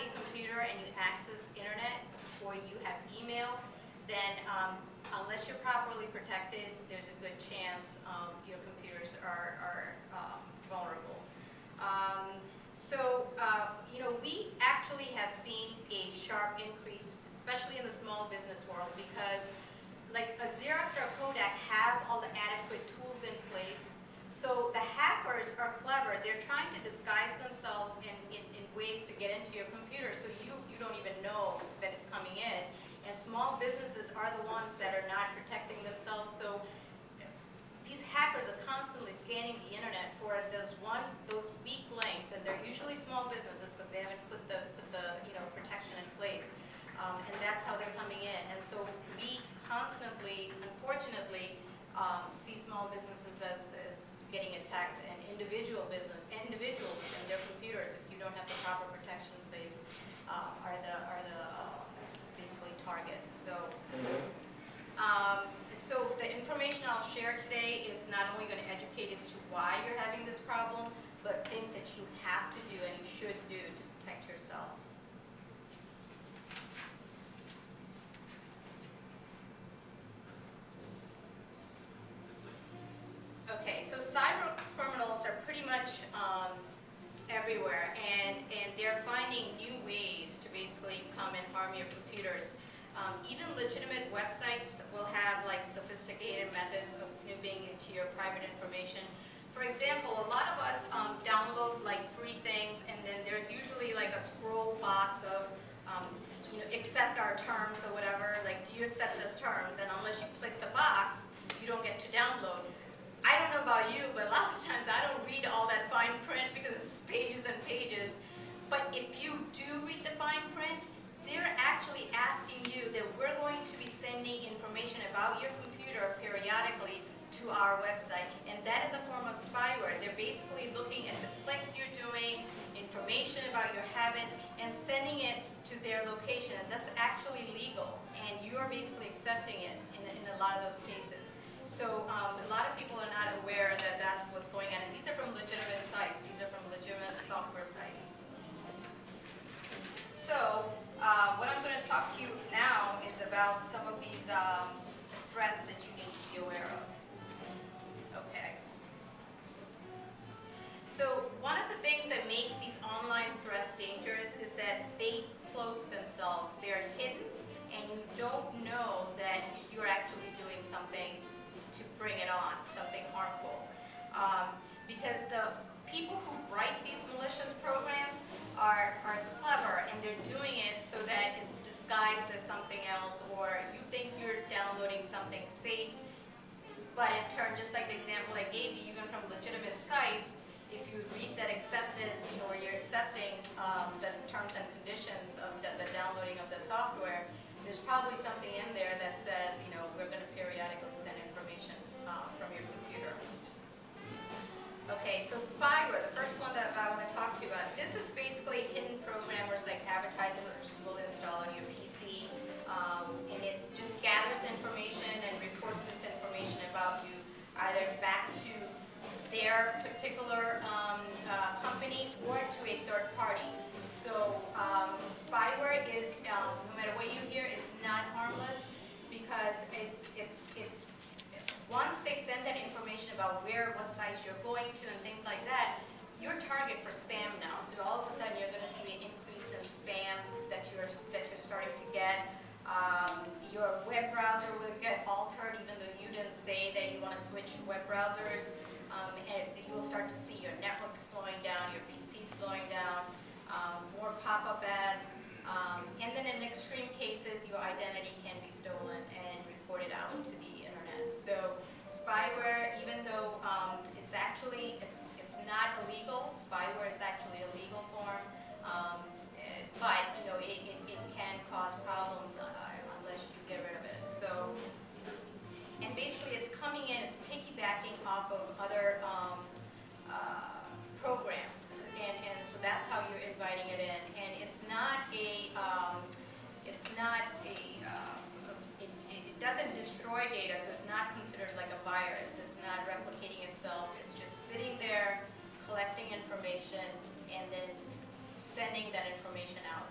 a computer and you access internet or you have email, then unless you're properly protected, there's a good chance your computers are vulnerable. We actually have seen a sharp increase, especially in the small business world, because like a Xerox or a Kodak have all the adequate tools in place. So the hackers are clever. They're trying to disguise themselves in ways to get into your computer so you don't even know that it's coming in. And small businesses are the ones that are not protecting themselves. So these hackers are constantly scanning the internet for those weak links, and they're usually small businesses because they haven't put the protection in place. And that's how they're coming in. And so we constantly, unfortunately, see small businesses as getting attacked, and individuals and their computers, if you don't have the proper protection in place, are the basically targets. So the information I'll share today is not only going to educate as to why you're having this problem, but things that you have to do and you should do to protect yourself. Okay, so cyber criminals are pretty much everywhere, and they're finding new ways to basically come and harm your computers. Even legitimate websites will have like sophisticated methods of snooping into your private information. For example, a lot of us download like free things, and then there's usually like a scroll box of accept our terms or whatever, like do you accept those terms, and unless you click the box, you don't get to download. I don't know about you, but a lot of times I don't read all that fine print because it's pages and pages. But if you do read the fine print, they're actually asking you that we're going to be sending information about your computer periodically to our website, and that is a form of spyware. They're basically looking at the clicks you're doing, information about your habits, and sending it to their location, and that's actually legal, and you are basically accepting it in a lot of those cases. So a lot of people are not aware that that's what's going on, and these are from legitimate sites. These are from legitimate software sites. So what I'm going to talk to you now is about some of these threats that you need to be aware of. Okay. So one of the things that makes these online threats dangerous is that they cloak themselves. They're hidden, and you don't know that you're actually doing something to bring it on, something harmful. Because the people who write these malicious programs are clever, and they're doing it so that it's disguised as something else, or you think you're downloading something safe, but in turn, just like the example I gave you, even from legitimate sites, if you read that acceptance, or you're accepting the terms and conditions of the downloading of the software, there's probably something in there that says, we're going to periodically send information from your computer. Okay, so spyware, the first one that I want to talk to you about, this is basically hidden programmers like advertisers will install on your PC, and it just gathers information and reports this information about you either back to their particular company or to a third party. So spyware is, no matter what you hear, it's not harmless, because once they send that information about what sites you're going to and things like that, you're target for spam now. So all of a sudden you're going to see an increase in spams that you're starting to get. Your web browser will get altered, even though you didn't say that you want to switch web browsers. And you'll start to see your network slowing down, your PC slowing down, more pop-up ads, and then in extreme cases, your identity can be stolen and reported out to the internet. So spyware, even though it's not illegal, spyware is actually a legal form, but it can cause problems unless you get rid of it. So. And basically it's coming in, it's piggybacking off of other programs. And so that's how you're inviting it in. And it doesn't destroy data, so it's not considered like a virus. It's not replicating itself. It's just sitting there, collecting information, and then sending that information out,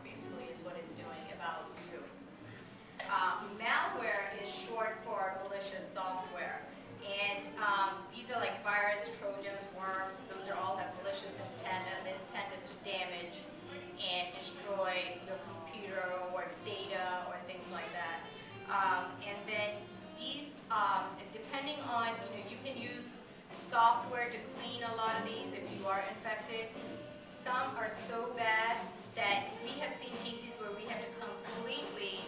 clean a lot of these if you are infected. Some are so bad that we have seen cases where we have to completely